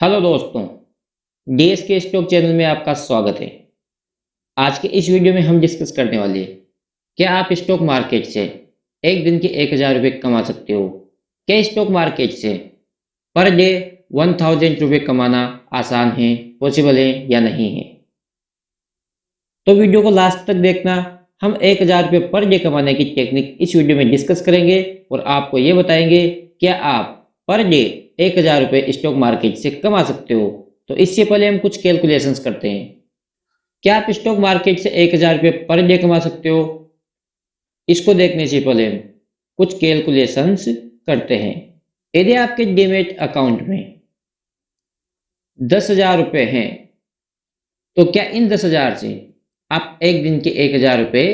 Hello दोस्तों, DS के stock channel में आपका स्वागत है। आज के इस वीडियो में हम डिस्कस करने वाले हैं, क्या आप स्टॉक मार्केट से एक दिन के 1000 रुपये कमा सकते हो? क्या स्टॉक मार्केट से पर डे 1000 रुपये कमाना आसान है, पॉसिबल है या नहीं है? तो वीडियो को लास्ट तक देखना। हम 1000 रुपये पर डे कमाने की टेक्निक इस वीडियो में डिस्कस करेंगे और आपको ये बताएंगे क्या आप पर डे 1000 रुपये स्टॉक मार्केट से कमा सकते हो। तो इससे पहले हम कुछ कैलकुलेशंस करते हैं। क्या आप स्टॉक मार्केट से 1000 रुपये पर डे कमा सकते हो? इसको देखने से पहले हम कुछ कैलकुलेशंस करते हैं। यदि आपके डीमैट अकाउंट में 10,000 रुपये हैं तो क्या इन 10,000 से आप एक दिन के 1000 रुपये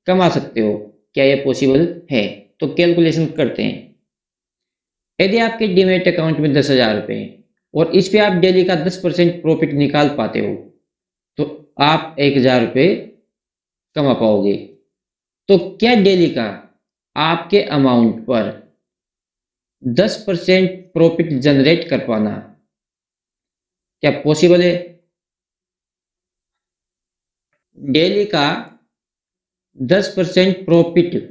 कमा सकते हो? क्या यह पॉसिबल है? तो कैलकुलेशन करते हैं। यदि आपके डीमैट अकाउंट में 10,000 रुपये हैं और इस पे आप डेली का 10% प्रॉफिट निकाल पाते हो तो आप 1000 रुपये कमा पाओगे। तो क्या डेली का आपके अमाउंट पर 10% प्रॉफिट जनरेट कर पाना क्या पॉसिबल है? डेली का 10% प्रॉफिट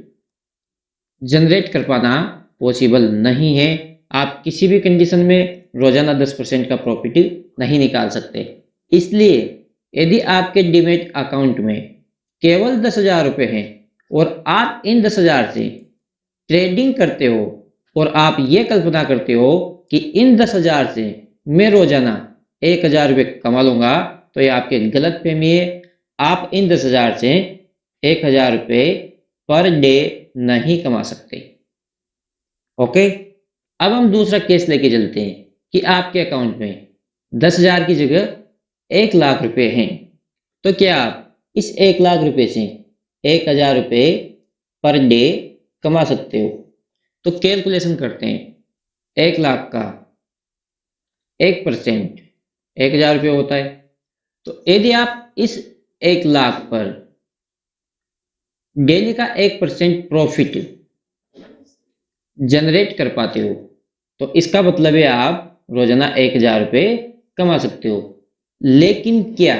जनरेट कर पाना पॉसिबल नहीं है। आप किसी भी कंडीशन में रोजाना 10% का प्रॉफिट नहीं निकाल सकते। इसलिए यदि आपके डीमैट अकाउंट में केवल 10,000 रुपये हैं और आप इन 10,000 से ट्रेडिंग करते हो और आप ये कल्पना करते हो कि इन 10,000 से मैं रोजाना 1,000 रुपये कमा लूंगा, तो ये आपकी गलत फहमी है। आप इन 10,000 से 1,000 रुपये पर डे नहीं कमा सकते। ओके, अब हम दूसरा केस लेके चलते हैं कि आपके अकाउंट में 10,000 की जगह 1,00,000 रुपये हैं। तो क्या आप इस 1,00,000 रुपये से 1,000 रुपये पर डे कमा सकते हो? तो कैलकुलेशन करते हैं। 1,00,000 का 1% 1,000 रुपये होता है। तो यदि आप इस 1,00,000 पर डेली का 1% प्रॉफिट जनरेट कर पाते हो तो इसका मतलब है आप रोजाना 1,000 रुपये कमा सकते हो। लेकिन क्या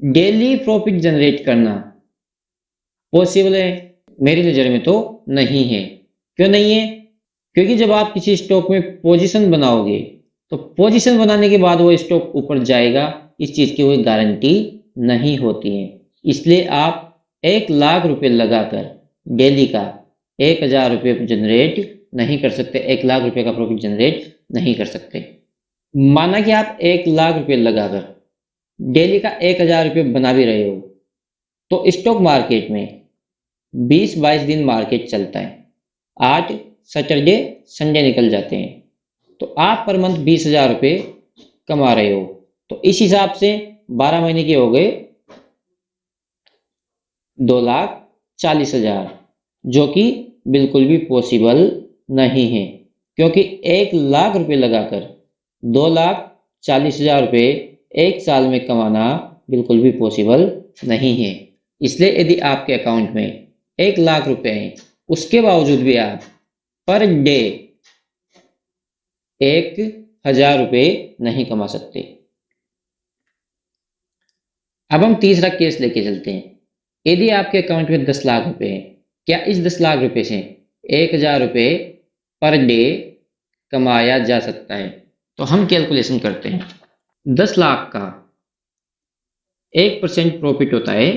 डेली प्रॉफिट जनरेट करना पॉसिबल है? मेरी नज़र में तो नहीं है। क्यों नहीं है? क्योंकि जब आप किसी स्टॉक में पोजीशन बनाओगे तो पोजीशन बनाने के बाद वो स्टॉक ऊपर जाएगा, इस चीज़ की कोई गारंटी नहीं होती है। इसलिए आप 1,00,000 रुपये लगाकर डेली का 1,000 रुपये जनरेट नहीं कर सकते, 1,00,000 रुपये का प्रॉफिट जनरेट नहीं कर सकते। माना कि आप 1,00,000 रुपये लगाकर डेली का 1,000 रुपये बना भी रहे हो तो स्टॉक मार्केट में 20-22 दिन मार्केट चलता है। आज सैटरडे संडे निकल जाते हैं तो आप पर मंथ 20,000 रुपये कमा रहे हो। तो इस हिसाब से 12 महीने के हो गए 2,40,000, जो कि बिल्कुल भी पॉसिबल नहीं है। क्योंकि 1,00,000 रुपये लगाकर 2,40,000 रुपये एक साल में कमाना बिल्कुल भी पॉसिबल नहीं है। इसलिए यदि आपके अकाउंट में 1,00,000 रुपये हैं उसके बावजूद भी आप पर डे 1,000 रुपये नहीं कमा सकते। अब हम तीसरा केस लेके चलते हैं। यदि आपके अकाउंट में 10,00,000 रुपये हैं, क्या इस 10,00,000 रुपये से 1,000 रुपये पर डे कमाया जा सकता है? तो हम कैलकुलेशन करते हैं। 10,00,000 का 1% प्रॉफिट होता है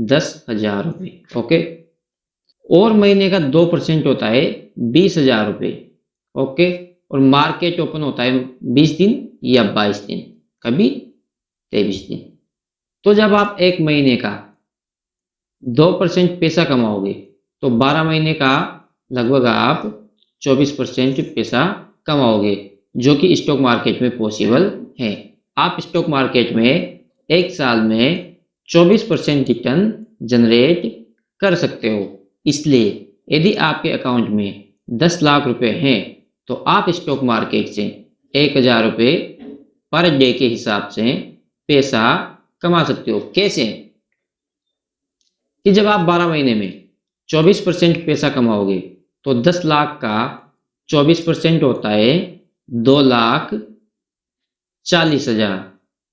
10,000 रुपये। ओके, और महीने का 2% होता है 20,000 रुपये। ओके, और मार्केट ओपन होता है 20 दिन या 22 दिन, कभी 23 दिन। तो जब आप एक महीने का 2% पैसा कमाओगे तो 12 महीने का लगभग आप 24% पैसा कमाओगे, जो कि स्टॉक मार्केट में पॉसिबल है। आप स्टॉक मार्केट में एक साल में 24% रिटर्न जनरेट कर सकते हो। इसलिए यदि आपके अकाउंट में 10,00,000 रुपये हैं तो आप स्टॉक मार्केट से 1,000 रुपये पर डे के हिसाब से पैसा कमा सकते हो। कैसे? कि जब आप 12 महीने में 24% पैसा कमाओगे तो 10,00,000 का 24% होता है 2,00,000 40,000,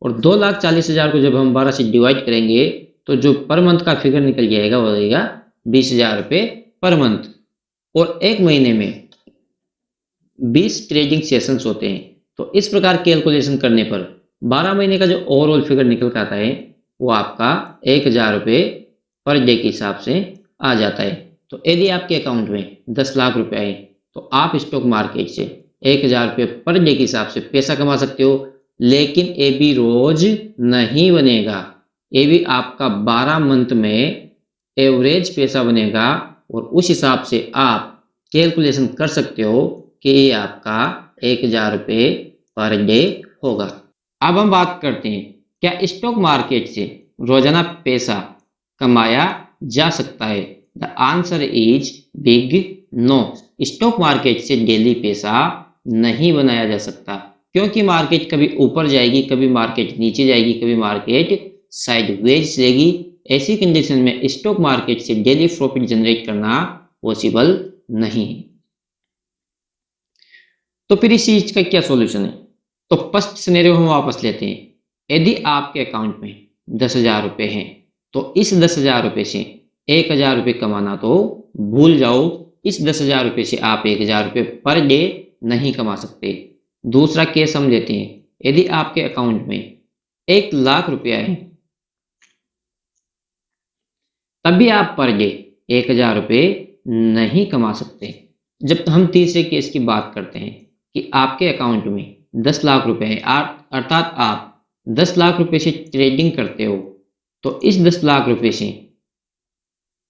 और 2,40,000 को जब हम 12 से डिवाइड करेंगे तो जो पर मंथ का फिगर निकल जाएगा वो रहेगा 20,000 रुपये पर मंथ। और एक महीने में 20 ट्रेडिंग सेशंस होते हैं। तो इस प्रकार कैलकुलेशन करने पर 12 महीने का जो ओवरऑल फिगर निकल कर आता है वो आपका 1,000 रुपये पर डे के हिसाब से आ जाता है। तो यदि आपके अकाउंट में 10 लाख रुपए आए तो आप स्टॉक मार्केट से 1,000 रुपये पर डे के हिसाब से पैसा कमा सकते हो। लेकिन ये भी रोज नहीं बनेगा, ये भी आपका 12 मंथ में एवरेज पैसा बनेगा, और उस हिसाब से आप कैलकुलेशन कर सकते हो कि ये आपका 1,000 रुपये पर डे होगा। अब हम बात करते हैं क्या स्टॉक मार्केट से रोजाना पैसा कमाया जा सकता है। The answer is big no. Stock market से डेली पैसा नहीं बनाया जा सकता, क्योंकि मार्केट कभी ऊपर जाएगी, कभी मार्केट नीचे जाएगी, कभी मार्केट साइडवेज चलेगी। ऐसी कंडीशन में स्टॉक मार्केट से डेली प्रॉफिट जनरेट करना पॉसिबल नहीं है। तो फिर इस चीज का क्या सॉल्यूशन है? तो फर्स्ट सिनेरियो हम वापस लेते हैं। यदि आपके अकाउंट में 10,000 रुपये हैं तो इस 10,000 रुपये से 1,000 रुपये कमाना तो भूल जाओ। इस 10,000 रुपये से आप 1,000 रुपये पर डे नहीं कमा सकते। दूसरा केस हम लेते हैं, यदि आपके अकाउंट में 1 लाख रुपया है तब भी आप पर डे 1,000 रुपये नहीं कमा सकते। जब हम तीसरे केस की बात करते हैं कि आपके अकाउंट में 10 लाख रुपए है, अर्थात आप 10 लाख रुपए से ट्रेडिंग करते हो, तो इस 10 लाख रुपए से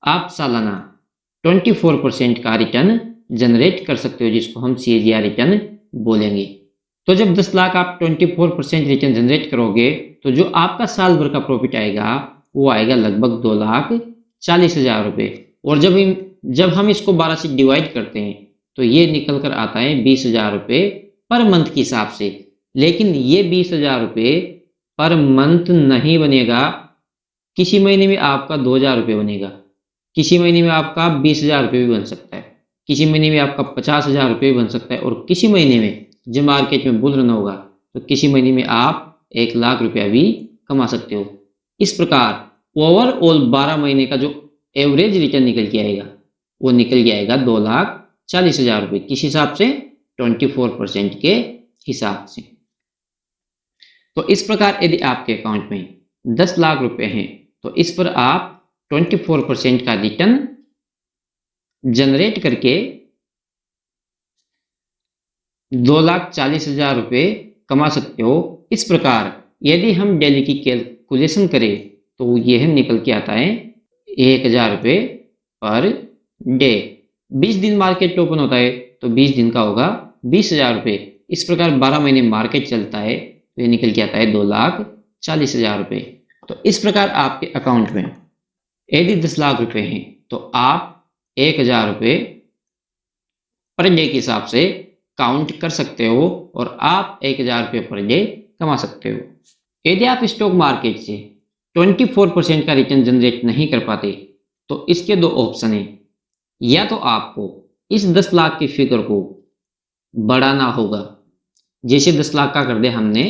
आप सालाना 24% का रिटर्न जनरेट कर सकते हो, जिसको हम CAGR रिटर्न बोलेंगे। तो जब 10 लाख आप 24% रिटर्न जनरेट करोगे तो जो आपका साल भर का प्रॉफिट आएगा वो आएगा लगभग 2,40,000 रुपये। और जब हम इसको 12 से डिवाइड करते हैं तो ये निकल कर आता है 20,000 रुपये पर मंथ के हिसाब से। लेकिन ये 20,000 रुपये पर मंथ नहीं बनेगा। किसी महीने में आपका 2,000 रुपये बनेगा, किसी महीने में आपका 20,000 रुपये भी बन सकता है, किसी महीने में आपका 50,000 रुपये भी बन सकता है, और किसी महीने में जब मार्केट में बुल रन होगा तो किसी महीने में आप 1 लाख रुपया भी कमा सकते हो। इस प्रकार ओवरऑल 12 महीने का जो एवरेज रिटर्न निकल के आएगा वो निकल जाएगा 2,40,000 रुपये। किस हिसाब से? 24% के हिसाब से। तो इस प्रकार यदि आपके अकाउंट में 10 लाख रुपए हैं तो इस पर आप 24% का रिटर्न जनरेट करके 2,40,000 रुपये कमा सकते हो। इस प्रकार यदि हम डेली की कैलकुलेशन करें तो यह निकल के आता है 1,000 रुपये पर डे। 20 दिन मार्केट ओपन होता है तो 20 दिन का होगा 20,000 रुपये। इस प्रकार 12 महीने मार्केट चलता है तो ये निकल के आता है 2,40,000 रुपये। तो इस प्रकार आपके अकाउंट में यदि 10 लाख रुपए हैं तो आप 1,000 रुपये पर डे के हिसाब से काउंट कर सकते हो और आप 1,000 रुपये पर डे कमा सकते हो। यदि आप स्टॉक मार्केट से 24% का रिटर्न जनरेट नहीं कर पाते तो इसके दो ऑप्शन हैं। या तो आपको इस 10 लाख की फिगर को बढ़ाना होगा, जैसे 10 लाख का कर दे हमने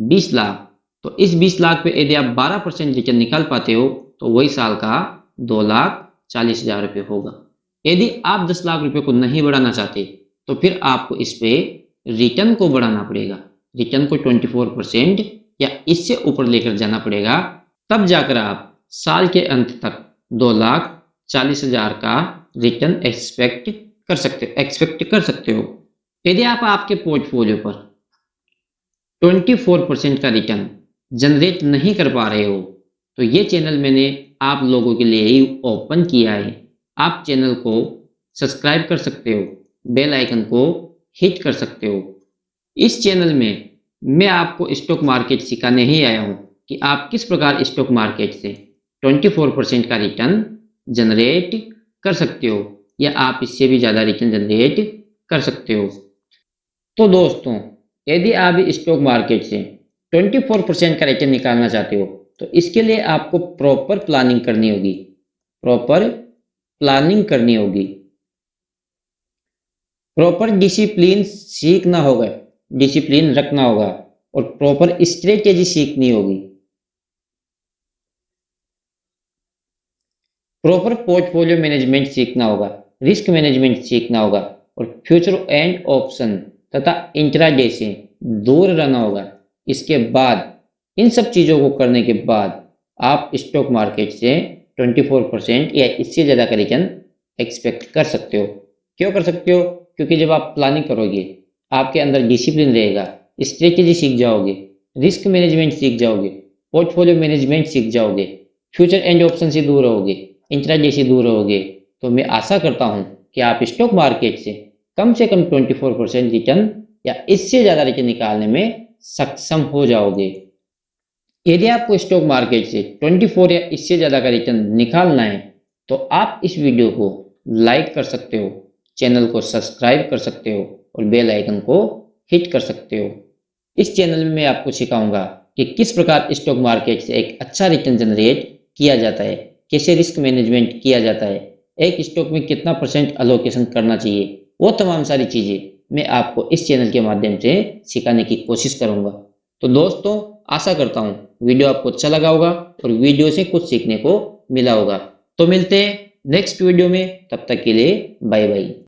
20 लाख, तो इस 20 लाख पे यदि आप 12% रिटर्न निकाल पाते हो तो वही साल का 2,40,000 रुपये होगा। यदि आप 10 लाख रुपए को नहीं बढ़ाना चाहते तो फिर आपको इस पे रिटर्न को बढ़ाना पड़ेगा, रिटर्न को 24% या इससे ऊपर लेकर जाना पड़ेगा। तब जाकर आप साल के अंत तक 2,40,000 का रिटर्न एक्सपेक्ट कर सकते हो। यदि आप आपके पोर्टफोलियो पर 24% का रिटर्न जनरेट नहीं कर पा रहे हो तो ये चैनल मैंने आप लोगों के लिए ही ओपन किया है। आप चैनल को सब्सक्राइब कर सकते हो, बेल आइकन को हिट कर सकते हो। इस चैनल में मैं आपको स्टॉक मार्केट सिखाने ही आया हूँ कि आप किस प्रकार स्टॉक मार्केट से 24% का रिटर्न जनरेट कर सकते हो या आप इससे भी ज़्यादा रिटर्न जनरेट कर सकते हो। तो दोस्तों, यदि आप स्टॉक मार्केट से 24% का रिटर्न निकालना चाहते हो तो इसके लिए आपको प्रॉपर प्लानिंग करनी होगी, प्रॉपर डिसिप्लिन सीखना होगा, डिसिप्लिन रखना होगा। और प्रॉपर स्ट्रेटेजी सीखनी होगी। प्रॉपर पोर्टफोलियो मैनेजमेंट सीखना होगा, रिस्क मैनेजमेंट सीखना होगा और फ्यूचर एंड ऑप्शन तथा इंट्राडे से दूर रहना होगा। इसके बाद इन सब चीज़ों को करने के बाद आप स्टॉक मार्केट से 24% या इससे ज़्यादा का रिटर्न एक्सपेक्ट कर सकते हो। क्यों कर सकते हो? क्योंकि जब आप प्लानिंग करोगे, आपके अंदर डिसिप्लिन रहेगा, स्ट्रेटेजी सीख जाओगे, रिस्क मैनेजमेंट सीख जाओगे, पोर्टफोलियो मैनेजमेंट सीख जाओगे, फ्यूचर एंड ऑप्शन से दूर रहोगे, इंट्राडे से दूर रहोगे, तो मैं आशा करता हूं कि आप स्टॉक मार्केट से कम 24% रिटर्न या इससे ज़्यादा रिटर्न निकालने में सक्षम हो जाओगे। यदि आपको स्टॉक मार्केट से 24 या इससे ज़्यादा का रिटर्न निकालना है तो आप इस वीडियो को लाइक कर सकते हो, चैनल को सब्सक्राइब कर सकते हो और बेल आइकन को हिट कर सकते हो। इस चैनल में मैं आपको सिखाऊंगा कि किस प्रकार स्टॉक मार्केट से एक अच्छा रिटर्न जनरेट किया जाता है, कैसे रिस्क मैनेजमेंट किया जाता है, एक स्टॉक में कितना % अलोकेशन करना चाहिए, वो तमाम सारी चीज़ें मैं आपको इस चैनल के माध्यम से सिखाने की कोशिश करूंगा। तो दोस्तों, आशा करता हूँ वीडियो आपको अच्छा लगा होगा और वीडियो से कुछ सीखने को मिला होगा। तो मिलते हैं नेक्स्ट वीडियो में, तब तक के लिए बाय बाय।